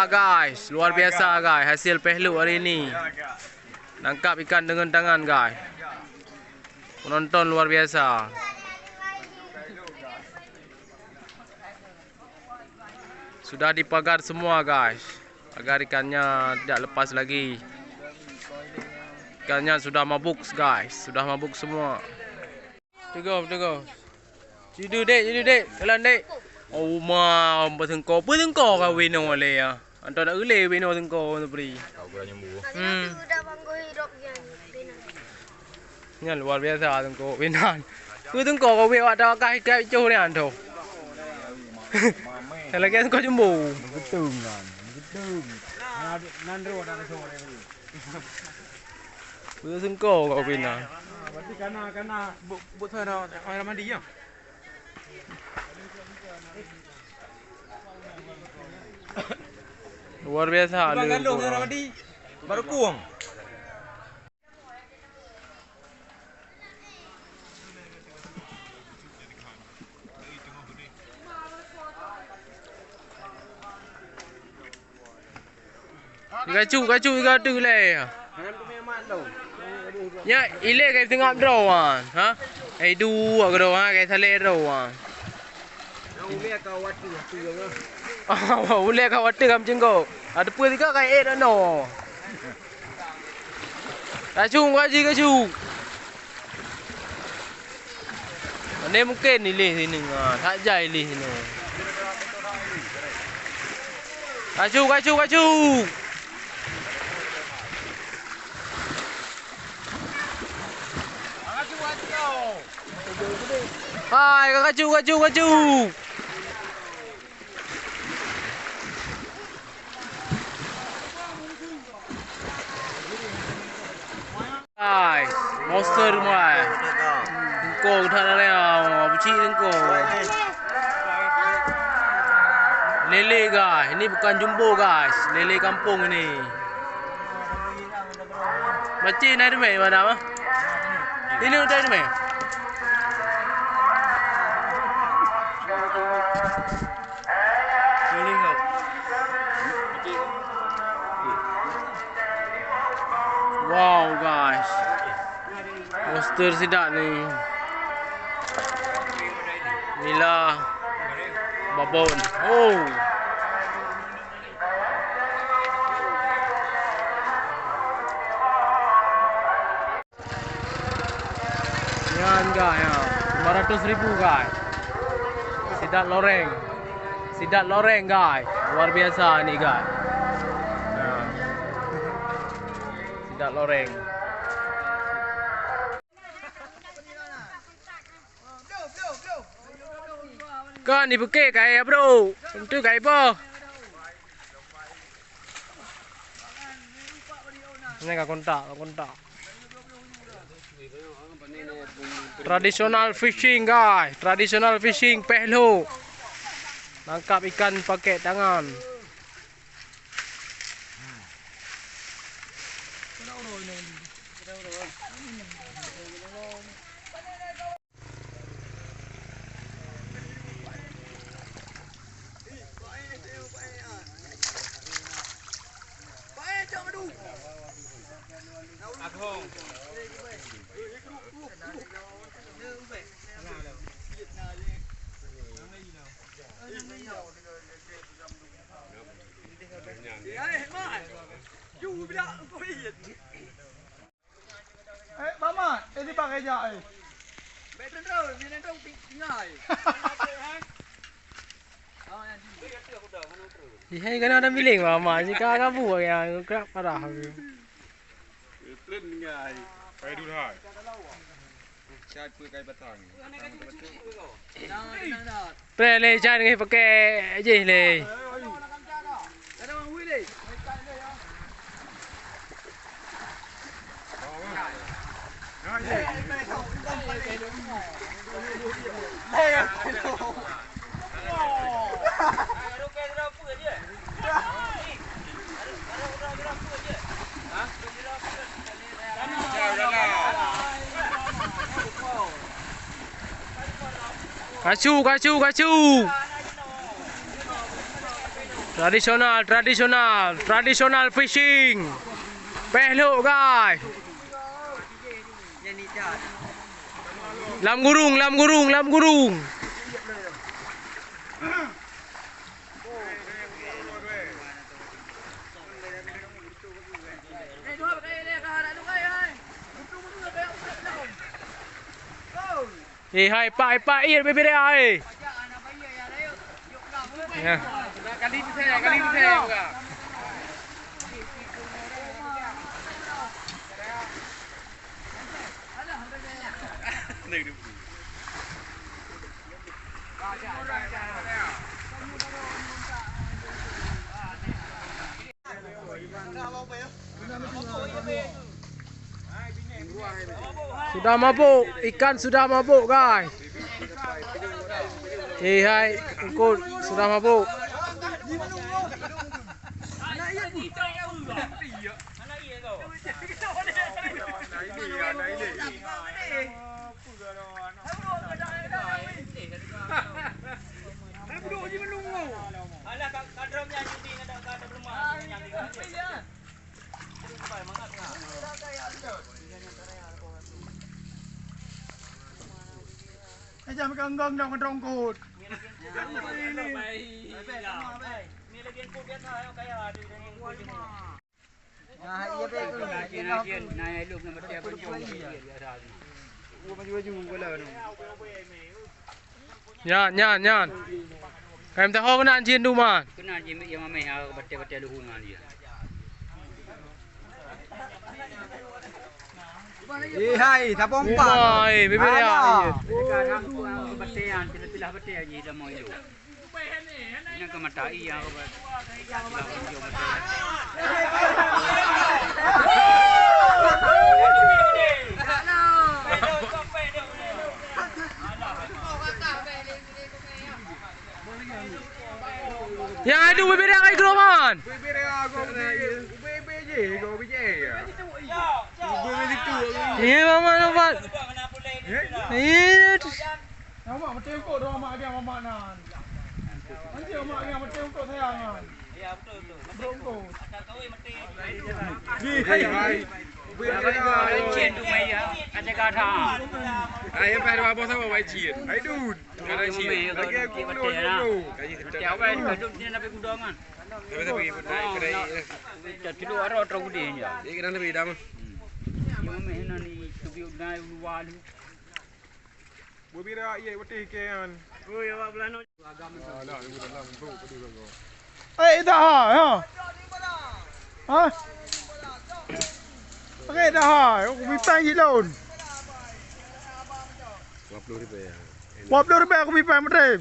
Guys, luar biasa guys, hasil pehlu hari ini. Nangkap ikan dengan tangan guys. Penonton luar biasa. Sudah dipagar semua guys, agar ikannya tidak lepas lagi. Ikannya sudah mabuk guys, sudah mabuk semua. Tengok. Jidu dek, jalan dek. Oh ma, bertengkar kau wino le ya. Antara nak ule wino tengkar tu beri. Kau berani nyembuh. Sudah bangku hidup Ni luar biasa tengkar winan. Tengkar kau wei ada kai cuh ni anto. Kalau kan kau jumbo. Betul kan. Nandro ada sore ni. Tengkar kau winan. Berarti kena buat sana air mandi ya. Luar biasa. Bang Gandung air mandi baru kuang. Gacu tu le. Ya, ile kai tengah drawan, ha? Dua drawan kai sale drawan. Ule kau watu tu juga. Ule kau watu kam cengko. Ada pun tiga kai no. Gacu. Ini mungkin ni leh sini tak jai leh sini. Gacu. Hai, gacu. Hai, monster mai. Tengkok tak ada yang buci tengkok. Lele guys, ini bukan jumbo guys, lele kampung ini. Macam ni ada mana mah? Ini udah ada mana? Wow guys, monster sidak ni. Inilah babon. Oh. Yan guys, 500,000 guys. Sidat loreng guys. Luar biasa ni guys. Sidat loreng. Kan ni buke kai bro. Untuk kai apa? Ini ka kontak. Traditional fishing guys, traditional fishing pehlu. Tangkap ikan pakai tangan. Mama, ini pakai aja. Betul terus, ni nanti tinggal. Ini kan ada miling mama, jika kamu yang kerap parah. Len ngai. Pakai dulu hai. Cai pui kai batang. Pre le chan ngai pakai je le. Ada orang wili. Gacu. Tradisional fishing. Peluk guys. Lam gurung. Hai pak ir bebe dia ai. Ya. Kali bisa juga. Sudah mabuk, ikan sudah mabuk guys. Hai, ikut sudah mabuk. Jangan ganggang dong rongkut. Nyan. Kayak tahu kena anjing tu man. Kena anjing yang mame bete-bete luhur dengan dia. Hai, tak pompa. Hai, bebe dia. Sekarang bete yang pilah bete aja dah mau itu. Ini ke mata iya ke Yang ada bebe dia kai keroman. Bebe dia bebe je, kau bebe ya. Ini mama nampak. Ini. Nama macam kau doa mak dia mak nan. Nanti mak dia macam kau sayangan. Ya betul. Bro. Akak kau mati. Hai. Cien tu mai ya. Ada kata. Ai phải ba bos sama bai cien. Ai dun. Ada cien. Lagi aku dulu. Tiap hari kadang dia nak pergi kudangan. Tapi kedai. Jadi lu ada orang kuda ni. Ini kan lebih dam. Yang mana ni tu biar naik luar ni. Bubira iya wati kean. Oh ya awak belano. Lah, ibu dalam tu peduli kau. Dah ha. Ha? Okey dah ha. Aku pipai kilon. RM50 ya. RM40 aku pipai matre.